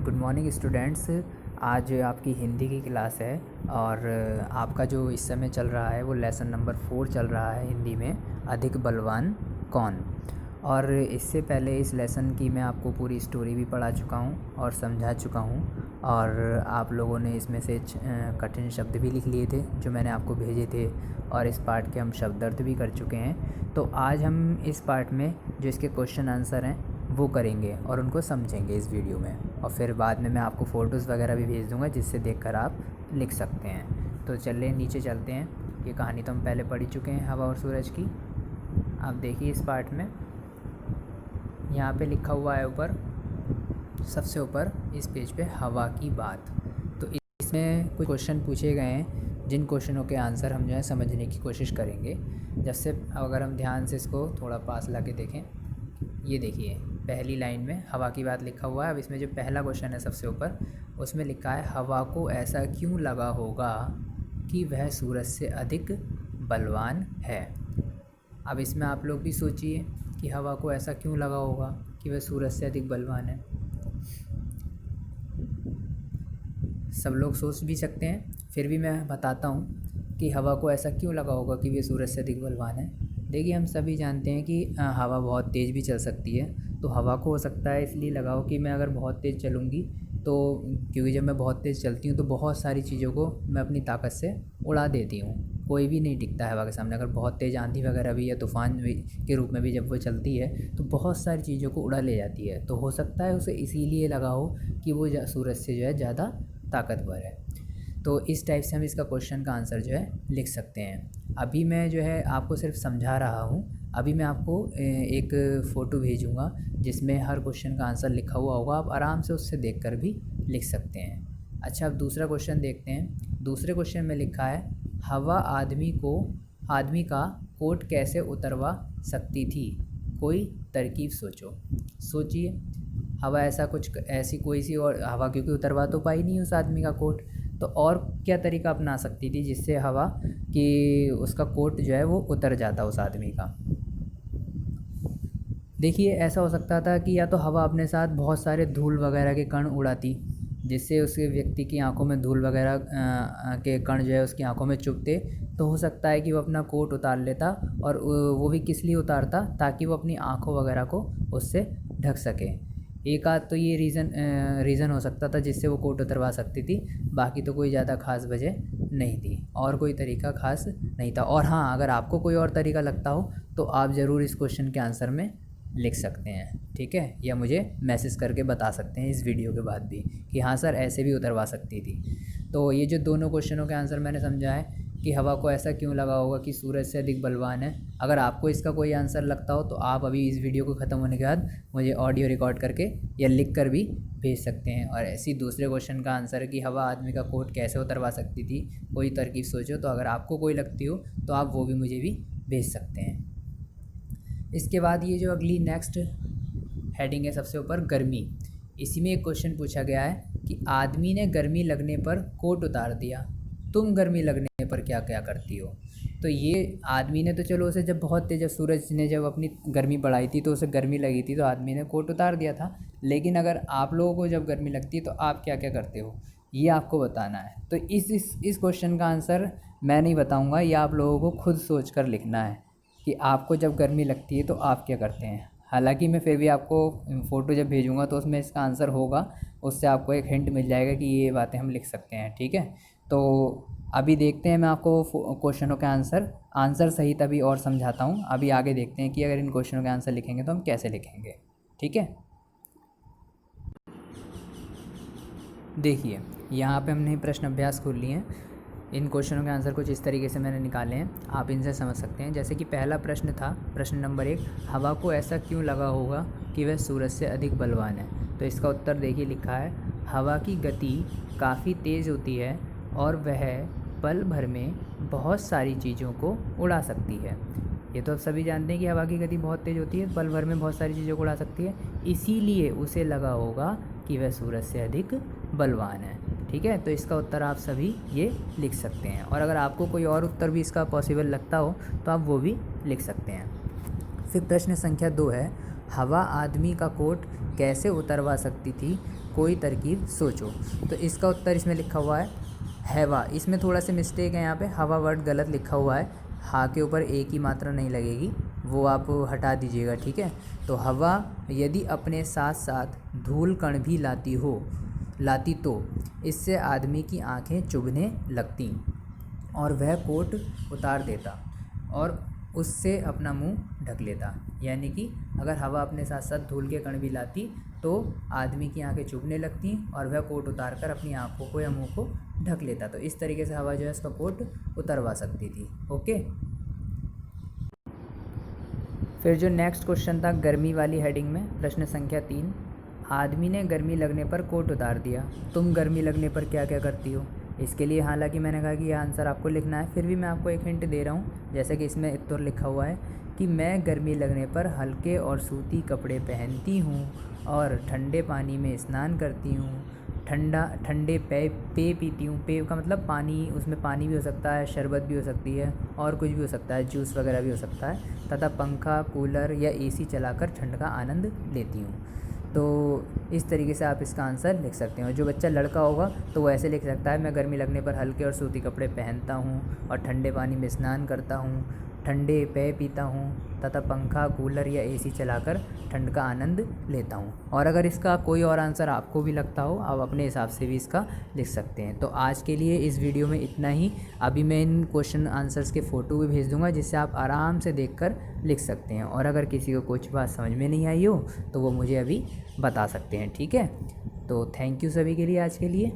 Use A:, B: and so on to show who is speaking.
A: Good morning students. आज आपकी हिंदी की क्लास है और आपका जो इस समय चल रहा है वो लेसन नंबर 4 चल रहा है हिंदी में, अधिक बलवान कौन। और इससे पहले इस लेसन की मैं आपको पूरी स्टोरी भी पढ़ा चुका हूँ और समझा चुका हूँ, और आप लोगों ने इसमें से कठिन शब्द भी लिख लिए थे जो मैंने आपको भेजे थे, और इस पार्ट के हम शब्दार्थ भी कर चुके हैं। तो आज हम इस पार्ट में जो इसके क्वेश्चन आंसर हैं वो करेंगे और उनको समझेंगे इस वीडियो में, और फिर बाद में मैं आपको फ़ोटोज़ वगैरह भी भेज दूँगा जिससे देखकर आप लिख सकते हैं। तो चलिए नीचे चलते हैं। ये कहानी तो हम पहले पढ़ ही चुके हैं, हवा और सूरज की। आप देखिए इस पार्ट में यहाँ पे लिखा हुआ है ऊपर, सबसे ऊपर इस पेज पे हवा की बात। तो इसमें कुछ क्वेश्चन पूछे गए हैं जिन क्वेश्चनों के आंसर हम जो है समझने की कोशिश करेंगे। जैसे अगर हम ध्यान से इसको थोड़ा पास ला के देखें, ये देखिए पहली लाइन में हवा की बात लिखा हुआ है। अब इसमें जो पहला क्वेश्चन है सबसे ऊपर, उसमें लिखा है हवा को ऐसा क्यों लगा होगा कि वह सूरज से अधिक बलवान है। अब इसमें आप लोग भी सोचिए कि हवा को ऐसा क्यों लगा होगा कि वह सूरज से अधिक बलवान है। सब लोग सोच भी सकते हैं, फिर भी मैं बताता हूँ कि हवा को ऐसा क्यों लगा होगा कि वह सूरज से अधिक बलवान है। देखिए हम सभी जानते हैं कि हवा बहुत तेज़ भी चल सकती है, तो हवा को हो सकता है इसलिए लगा हो कि मैं अगर बहुत तेज़ चलूँगी तो, क्योंकि जब मैं बहुत तेज़ चलती हूँ तो बहुत सारी चीज़ों को मैं अपनी ताकत से उड़ा देती हूँ। कोई भी नहीं टिकता है हवा के सामने। अगर बहुत तेज़ आंधी वगैरह भी या तूफ़ान भी के रूप में भी जब वो चलती है तो बहुत सारी चीज़ों को उड़ा ले जाती है। तो हो सकता है उसे इसीलिए लगा हो कि वो सूरज से जो है ज़्यादा ताकतवर है। तो इस टाइप से हम इसका क्वेश्चन का आंसर जो है लिख सकते हैं। अभी मैं जो है आपको सिर्फ समझा रहा हूँ। अभी मैं आपको एक फ़ोटो भेजूँगा जिसमें हर क्वेश्चन का आंसर लिखा हुआ होगा, आप आराम से उससे देखकर भी लिख सकते हैं। अच्छा, अब दूसरा क्वेश्चन देखते हैं। दूसरे क्वेश्चन में लिखा है हवा आदमी का कोट कैसे उतरवा सकती थी, कोई तरकीब सोचो। सोचिए, हवा ऐसी कोई सी और हवा, क्योंकि उतरवा तो पाई नहीं उस आदमी का कोट, तो और क्या तरीका अपना सकती थी जिससे हवा कि उसका कोट जो है वो उतर जाता उस आदमी का। देखिए ऐसा हो सकता था कि या तो हवा अपने साथ बहुत सारे धूल वगैरह के कण उड़ाती, जिससे उसके व्यक्ति की आंखों में धूल वगैरह के कण जो है उसकी आंखों में चुभते। तो हो सकता है कि वो अपना कोट उतार लेता, और वो भी किस लिए उतारता, ताकि वो अपनी आंखों वगैरह को उससे ढक सके। एक आध तो ये रीज़न हो सकता था जिससे वो कोट उतरवा सकती थी, बाकी तो कोई ज़्यादा ख़ास वजह नहीं थी, और कोई तरीका ख़ास नहीं था। और हाँ, अगर आपको कोई और तरीका लगता हो तो आप ज़रूर इस क्वेश्चन के आंसर में लिख सकते हैं, ठीक है, या मुझे मैसेज करके बता सकते हैं इस वीडियो के बाद भी कि हाँ सर ऐसे भी उतरवा सकती थी। तो ये जो दोनों क्वेश्चनों के आंसर मैंने समझा है कि हवा को ऐसा क्यों लगा होगा कि सूरज से अधिक बलवान है। अगर आपको इसका कोई आंसर लगता हो तो आप अभी इस वीडियो को ख़त्म होने के बाद मुझे ऑडियो रिकॉर्ड करके या लिख कर भी भेज सकते हैं। और ऐसी दूसरे क्वेश्चन का आंसर है कि हवा आदमी का कोट कैसे उतरवा सकती थी, कोई तरकीब सोचो। तो अगर आपको कोई लगती हो तो आप वो भी मुझे भी भेज सकते हैं। इसके बाद ये जो अगली नेक्स्ट हेडिंग है सबसे ऊपर, गर्मी। इसी में एक क्वेश्चन पूछा गया है कि आदमी ने गर्मी लगने पर कोट उतार दिया, तुम गर्मी लगने पर क्या क्या करती हो। तो ये आदमी ने तो चलो उसे जब बहुत तेज, जब सूरज ने जब अपनी गर्मी बढ़ाई थी तो उसे गर्मी लगी थी तो आदमी ने कोट उतार दिया था। लेकिन अगर आप लोगों को जब गर्मी लगती है तो आप क्या क्या करते हो, ये आपको बताना है। तो इस क्वेश्चन का आंसर मैं नहीं बताऊँगा, ये आप लोगों को खुद सोच कर लिखना है कि आपको जब गर्मी लगती है तो आप क्या करते हैं। हालांकि मैं फिर भी आपको फ़ोटो जब भेजूँगा तो उसमें इसका आंसर होगा, उससे आपको एक हिंट मिल जाएगा कि ये बातें हम लिख सकते हैं, ठीक है। तो अभी देखते हैं, मैं आपको क्वेश्चनों के आंसर सहित अभी और समझाता हूँ। अभी आगे देखते हैं कि अगर इन क्वेश्चनों के आंसर लिखेंगे तो हम कैसे लिखेंगे, ठीक है। देखिए यहाँ पे हमने प्रश्न अभ्यास खोल लिए हैं। इन क्वेश्चनों के आंसर कुछ इस तरीके से मैंने निकाले हैं, आप इनसे समझ सकते हैं। जैसे कि पहला प्रश्न था, प्रश्न नंबर 1, हवा को ऐसा क्यों लगा होगा कि वह सूरज से अधिक बलवान है। तो इसका उत्तर देखिए लिखा है, हवा की गति काफ़ी तेज़ होती है और वह पल भर में बहुत सारी चीज़ों को उड़ा सकती है। ये तो अब सभी जानते हैं कि हवा की गति बहुत तेज़ होती है, पल भर में बहुत सारी चीज़ों को उड़ा सकती है, इसीलिए उसे लगा होगा कि वह सूरज से अधिक बलवान है, ठीक है। तो इसका उत्तर आप सभी ये लिख सकते हैं, और अगर आपको कोई और उत्तर भी इसका पॉसिबल लगता हो तो आप वो भी लिख सकते हैं। फिर प्रश्न संख्या 2 है, हवा आदमी का कोट कैसे उतरवा सकती थी, कोई तरकीब सोचो। तो इसका उत्तर इसमें लिखा हुआ है हैवा। इसमें थोड़ा सा मिस्टेक है, यहाँ पे हवा वर्ड गलत लिखा हुआ है, हा के ऊपर एक ही मात्रा नहीं लगेगी, वो आप हटा दीजिएगा, ठीक है। तो हवा यदि अपने साथ साथ धूल कण भी लाती तो इससे आदमी की आंखें चुभने लगती और वह कोट उतार देता और उससे अपना मुंह ढक लेता। यानी कि अगर हवा अपने साथ साथ धूल के कण भी लाती तो आदमी की आंखें चुभने लगती और वह कोट उतार कर अपनी आंखों को या मुंह को ढक लेता। तो इस तरीके से हवा जो है उसका कोट उतरवा सकती थी। ओके, फिर जो नेक्स्ट क्वेश्चन था गर्मी वाली हेडिंग में, प्रश्न संख्या 3, आदमी ने गर्मी लगने पर कोट उतार दिया, तुम गर्मी लगने पर क्या क्या करती हो। इसके लिए हालांकि मैंने कहा कि यह आंसर आपको लिखना है, फिर भी मैं आपको एक हिंट दे रहा हूँ। जैसे कि इसमें उत्तर लिखा हुआ है कि मैं गर्मी लगने पर हल्के और सूती कपड़े पहनती हूँ और ठंडे पानी में स्नान करती हूँ, ठंडे पेय पीती हूँ। पेय का मतलब पानी, उसमें पानी भी हो सकता है, शरबत भी हो सकती है और कुछ भी हो सकता है, जूस वगैरह भी हो सकता है, तथा पंखा, कूलर या एसी चलाकर ठंड का आनंद लेती हूँ। तो इस तरीके से आप इसका आंसर लिख सकते हो। जो बच्चा लड़का होगा तो वो ऐसे लिख सकता है, मैं गर्मी लगने पर हल्के और सूती कपड़े पहनता हूँ और ठंडे पानी में स्नान करता हूँ, ठंडे पेय पीता हूँ तथा पंखा, कूलर या एसी चलाकर ठंड का आनंद लेता हूँ। और अगर इसका कोई और आंसर आपको भी लगता हो, आप अपने हिसाब से भी इसका लिख सकते हैं। तो आज के लिए इस वीडियो में इतना ही। अभी मैं इन क्वेश्चन आंसर्स के फ़ोटो भी भेज दूँगा जिससे आप आराम से देखकर लिख सकते हैं। और अगर किसी को कुछ बात समझ में नहीं आई हो तो वो मुझे अभी बता सकते हैं, ठीक है। तो थैंक यू सभी के लिए आज के लिए।